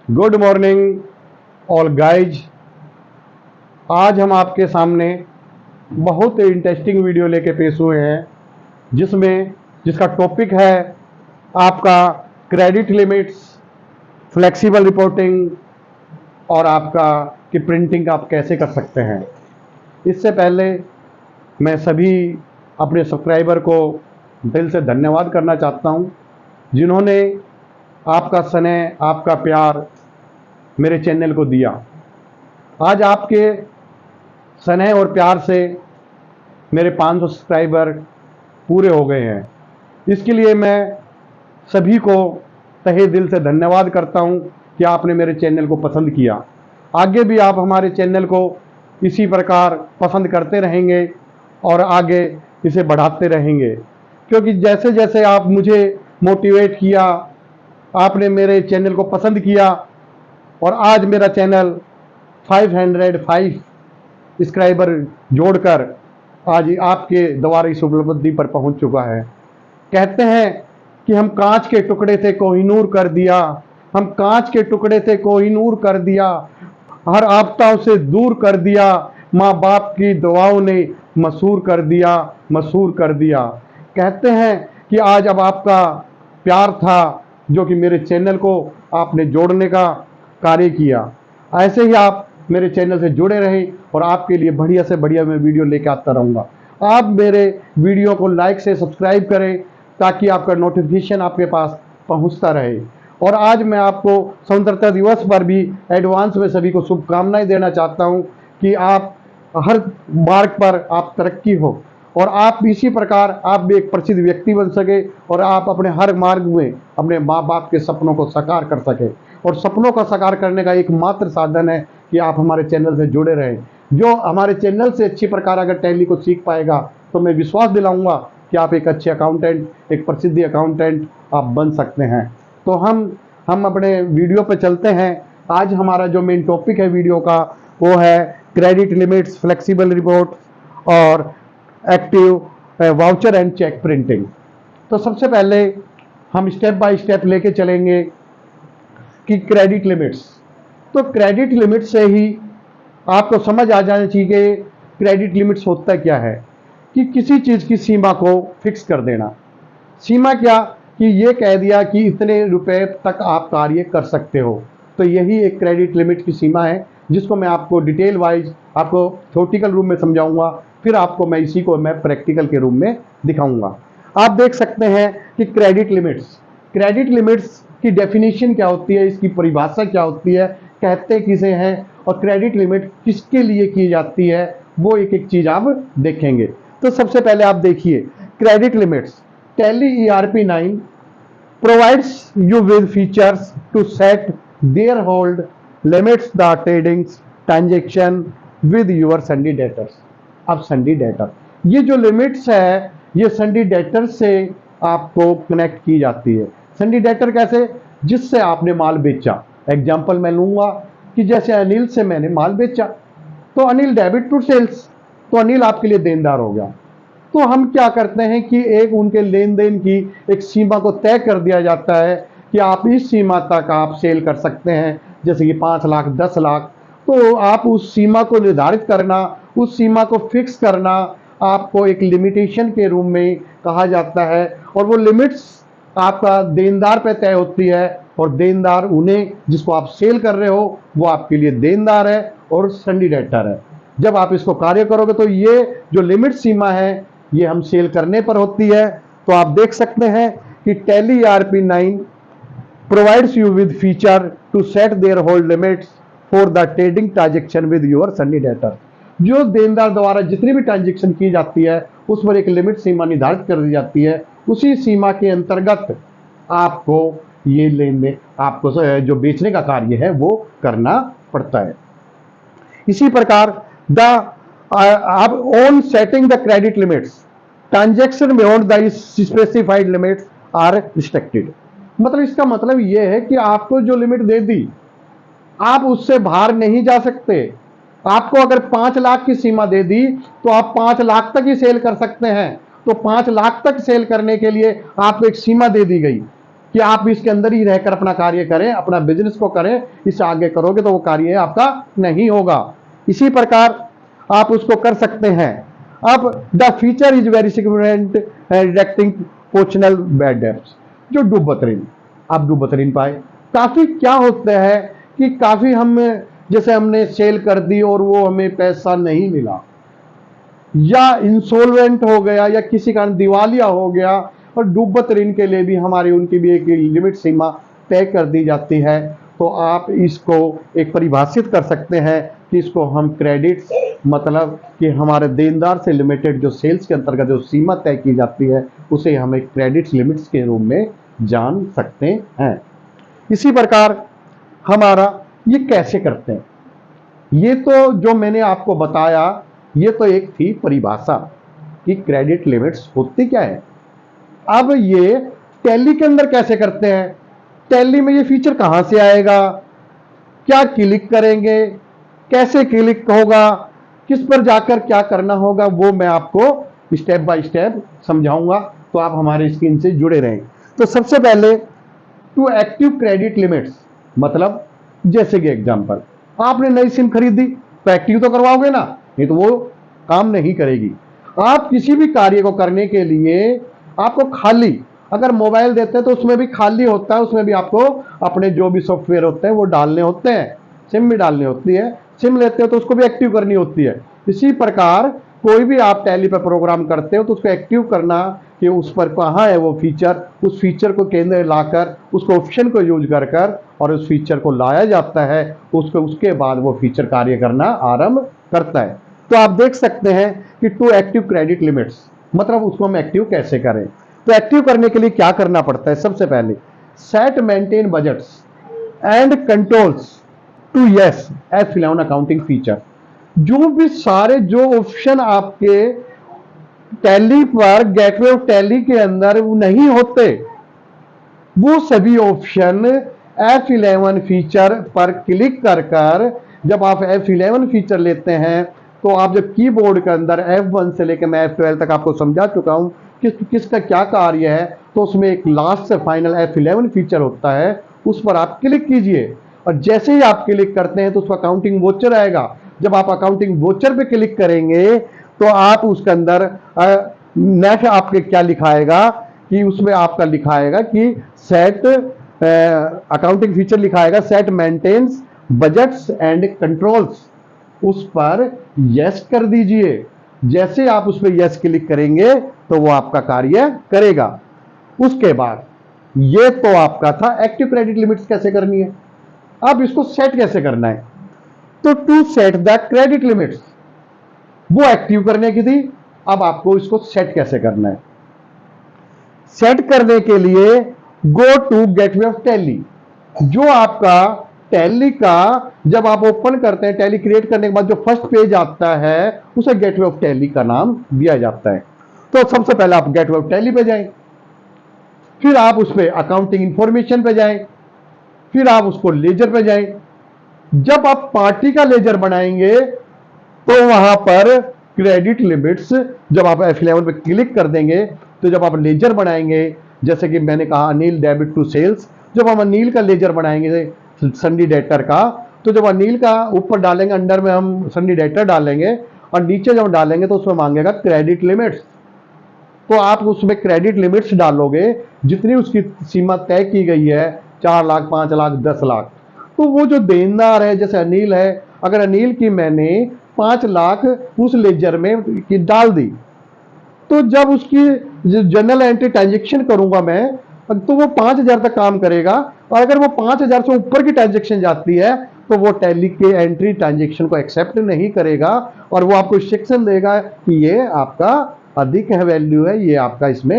Good morning all guys. आज हम आपके सामने बहुत इंटरेस्टिंग वीडियो लेके पेश हुए हैं जिसका टॉपिक है आपका क्रेडिट लिमिट्स, फ्लेक्सिबल रिपोर्टिंग और आपका कि प्रिंटिंग आप कैसे कर सकते हैं। इससे पहले मैं सभी अपने सब्सक्राइबर को दिल से धन्यवाद करना चाहता हूं जिन्होंने आपका स्नेह, आपका प्यार मेरे चैनल को दिया। आज आपके स्नेह और प्यार से मेरे 500 सब्सक्राइबर पूरे हो गए हैं। इसके लिए मैं सभी को तहे दिल से धन्यवाद करता हूं कि आपने मेरे चैनल को पसंद किया। आगे भी आप हमारे चैनल को इसी प्रकार पसंद करते रहेंगे और आगे इसे बढ़ाते रहेंगे, क्योंकि जैसे जैसे आप मुझे मोटिवेट किया, आपने मेरे चैनल को पसंद किया और आज मेरा चैनल 505 सब्सक्राइबर जोड़कर आज आपके द्वारा इस उपलब्धि पर पहुंच चुका है। कहते हैं कि हम कांच के टुकड़े थे कोहिनूर कर दिया, हम कांच के टुकड़े थे कोहिनूर कर दिया, हर आपदाओं से दूर कर दिया, माँ बाप की दुआओं ने मशहूर कर दिया, मशहूर कर दिया। कहते हैं कि आज अब आपका प्यार था जो कि मेरे चैनल को आपने जोड़ने का कार्य किया। ऐसे ही आप मेरे चैनल से जुड़े रहें और आपके लिए बढ़िया से बढ़िया मैं वीडियो लेकर आता रहूँगा। आप मेरे वीडियो को लाइक से सब्सक्राइब करें ताकि आपका नोटिफिकेशन आपके पास पहुंचता रहे। और आज मैं आपको स्वतंत्रता दिवस पर भी एडवांस में सभी को शुभकामनाएं देना चाहता हूं कि आप हर मार्ग पर आप तरक्की हो और आप इसी प्रकार आप भी एक प्रसिद्ध व्यक्ति बन सके और आप अपने हर मार्ग में अपने माँ बाप के सपनों को साकार कर सके। और सपनों का साकार करने का एकमात्र साधन है कि आप हमारे चैनल से जुड़े रहें। जो हमारे चैनल से अच्छी प्रकार अगर टैली को सीख पाएगा तो मैं विश्वास दिलाऊंगा कि आप एक अच्छे अकाउंटेंट, एक प्रसिद्ध अकाउंटेंट आप बन सकते हैं। तो हम अपने वीडियो पे चलते हैं। आज हमारा जो मेन टॉपिक है वीडियो का वो है क्रेडिट लिमिट्स, फ्लेक्सिबल रिपोर्ट और active voucher and cheque printing. तो सबसे पहले हम स्टेप बाय स्टेप लेके चलेंगे कि क्रेडिट लिमिट्स। तो क्रेडिट लिमिट से ही आपको समझ आ जाना चाहिए कि क्रेडिट लिमिट्स होता क्या है, कि किसी चीज़ की सीमा को फिक्स कर देना। सीमा क्या कि ये कह दिया कि इतने रुपए तक आप कार्य कर सकते हो। तो यही एक क्रेडिट लिमिट की सीमा है जिसको मैं आपको डिटेल वाइज आपको थ्योरेटिकल रूप में समझाऊंगा, फिर आपको मैं इसी को मैं प्रैक्टिकल के रूप में दिखाऊंगा। आप देख सकते हैं कि क्रेडिट लिमिट्स की डेफिनेशन क्या होती है, इसकी परिभाषा क्या होती है, कहते किसे हैं और क्रेडिट लिमिट किसके लिए की जाती है, वो एक एक चीज आप देखेंगे। तो सबसे पहले आप देखिए credit limits. Tally ERP9 provides you with features to set their hold limits the trading transaction with your Sunday debtors। अब Sunday debtor, ये जो लिमिट्स है ये Sunday debtor से आपको कनेक्ट की जाती है। Sunday debtor कैसे? जिससे आपने माल बेचा। एग्जाम्पल मैं लूंगा कि जैसे अनिल से मैंने माल बेचा तो अनिल डेबिट टू सेल्स, तो अनिल आपके लिए देनदार हो गया। तो हम क्या करते हैं कि एक उनके लेन देन की एक सीमा को तय कर दिया जाता है कि आप इस सीमा तक आप सेल कर सकते हैं, जैसे कि 5 लाख 10 लाख। तो आप उस सीमा को निर्धारित करना, उस सीमा को फिक्स करना आपको एक लिमिटेशन के रूप में कहा जाता है। और वो लिमिट्स आपका देनदार पे तय होती है और देनदार उन्हें जिसको आप सेल कर रहे हो वो आपके लिए देनदार है और संडी डेटर है। जब आप इसको कार्य करोगे तो ये जो लिमिट सीमा है ये हम सेल करने पर होती है। तो आप देख सकते हैं कि Tally ERP9 provides you with feature to set their hold limits for the trading transaction with your Sunday debtor। जो देनदार द्वारा जितनी भी ट्रांजेक्शन की जाती है उस पर एक लिमिट सीमा निर्धारित कर दी जाती है। उसी सीमा के अंतर्गत आपको ये लेन देन, आपको जो बेचने का कार्य है वो करना पड़ता है। इसी प्रकार आप on setting the credit limits transaction beyond the specified limits are restricted. मतलब इसका मतलब यह है कि आपको जो लिमिट दे दी आप उससे बाहर नहीं जा सकते। आपको अगर 5 लाख की सीमा दे दी तो आप 5 लाख तक ही सेल कर सकते हैं। तो 5 लाख तक सेल करने के लिए आपको एक सीमा दे दी गई कि आप इसके अंदर ही रहकर अपना कार्य करें, अपना बिजनेस को करें, इससे आगे करोगे तो वो कार्य आपका नहीं होगा। इसी प्रकार आप उसको कर सकते हैं। अब the feature is very significant reducing potential bad debts, जो डूबत ऋण, आप डूबत ऋण पाए। काफी क्या होता है कि काफी हम जैसे हमने सेल कर दी और वो हमें पैसा नहीं मिला, या इंसॉल्वेंट हो गया, या किसी कारण दिवालिया हो गया, और डूबत ऋण के लिए भी हमारी उनकी भी एक लिमिट सीमा तय कर दी जाती है। तो आप इसको एक परिभाषित कर सकते हैं कि इसको हम क्रेडिट्स, मतलब कि हमारे देनदार से लिमिटेड जो सेल्स के अंतर्गत जो सीमा तय की जाती है उसे हमें क्रेडिट्स लिमिट्स के रूप में जान सकते हैं। इसी प्रकार हमारा ये कैसे करते हैं, ये तो जो मैंने आपको बताया ये तो एक थी परिभाषा कि क्रेडिट लिमिट्स होती क्या है। अब ये टैली के अंदर कैसे करते हैं, टैली में ये फीचर कहां से आएगा, क्या क्लिक करेंगे, कैसे क्लिक होगा, किस पर जाकर क्या करना होगा, वो मैं आपको स्टेप बाय स्टेप समझाऊंगा। तो आप हमारे स्क्रीन से जुड़े रहें। तो सबसे पहले टू एक्टिव क्रेडिट लिमिट्स, मतलब जैसे कि एग्जांपल आपने नई सिम खरीदी तो एक्टिव तो करवाओगे ना, नहीं तो वो काम नहीं करेगी। आप किसी भी कार्य को करने के लिए आपको खाली अगर मोबाइल देते हैं तो उसमें भी खाली होता है, उसमें भी आपको अपने जो भी सॉफ्टवेयर होते हैं वो डालने होते हैं, सिम भी डालनी होती है। सिम लेते हो तो उसको भी एक्टिव करनी होती है। इसी प्रकार कोई भी आप टैली पर प्रोग्राम करते हो तो उसको एक्टिव करना कि उस पर कहाँ है वो फीचर, उस फीचर को केंद्र लाकर उसको ऑप्शन को यूज कर कर और उस फीचर को लाया जाता है, उसको उसके बाद वो फीचर कार्य करना आरंभ करता है। तो आप देख सकते हैं कि टू एक्टिव क्रेडिट लिमिट्स, मतलब उसको हम एक्टिव कैसे करें। तो एक्टिव करने के लिए क्या करना पड़ता है, सबसे पहले set maintain budgets and controls to yes as fill on accounting feature. जो भी सारे जो ऑप्शन आपके टैली पर गेटवे ऑफ टैली के अंदर नहीं होते, वो सभी ऑप्शन F11 फीचर पर क्लिक कर कर, जब आप F11 फीचर लेते हैं तो आप जब कीबोर्ड के अंदर F1 से लेकर मैं F12 तक आपको समझा चुका हूं किसका क्या कार्य है, तो उसमें एक लास्ट से फाइनल F11 फीचर होता है, उस पर आप क्लिक कीजिए। और जैसे ही आप क्लिक करते हैं तो उसका अकाउंटिंग वोचर आएगा। जब आप अकाउंटिंग वोचर पे क्लिक करेंगे तो आप उसके अंदर नेक्स्ट आपके क्या लिखाएगा कि उसमें आपका लिखाएगा कि सेट अकाउंटिंग फीचर लिखाएगा set maintains budgets and controls, उस पर यस कर दीजिए। जैसे आप उस पर यस क्लिक करेंगे तो वो आपका कार्य करेगा। उसके बाद ये तो आपका था एक्टिव क्रेडिट लिमिट्स कैसे करनी है। अब इसको सेट कैसे करना है, तो to set the credit limits, वो एक्टिव करने की थी, अब आपको इसको सेट कैसे करना है। सेट करने के लिए go to gateway of Tally. जो आपका टैली का जब आप ओपन करते हैं, टैली क्रिएट करने के बाद जो फर्स्ट पेज आता है उसे गेटवे ऑफ टैली का नाम दिया जाता है। तो सबसे पहले आप गेटवे ऑफ टैली पे जाएं, फिर आप उस पर अकाउंटिंग इंफॉर्मेशन पे जाएं, फिर आप उसको लेजर पे जाएं। जब आप पार्टी का लेजर बनाएंगे तो वहां पर क्रेडिट लिमिट्स, जब आप F11 पे क्लिक कर देंगे तो जब आप लेजर बनाएंगे, जैसे कि मैंने कहा अनिल डेबिट टू सेल्स, जब हम अनिल का लेजर बनाएंगे सन्नी डेटर का, तो जब अनिल का ऊपर डालेंगे अंडर में हम सन्नी डेटर डालेंगे और नीचे जब डालेंगे तो उसमें मांगेगा क्रेडिट लिमिट्स। तो आप उसमें क्रेडिट लिमिट्स डालोगे जितनी उसकी सीमा तय की गई है, 4 लाख, 5 लाख, 10 लाख। तो वो जो देनदार है जैसे अनिल है, अगर अनिल की मैंने 5 लाख उस लेजर में की डाल दी, तो जब उसकी जनरल एंट्री ट्रांजेक्शन करूंगा मैं तो वो 5,000 तक काम करेगा। और अगर वो 5,000 से ऊपर की ट्रांजेक्शन जाती है तो वो टैली के एंट्री ट्रांजेक्शन को एक्सेप्ट नहीं करेगा और वो आपको इंस्ट्रक्शन देगा कि ये आपका अधिक है वैल्यू है, ये आपका इसमें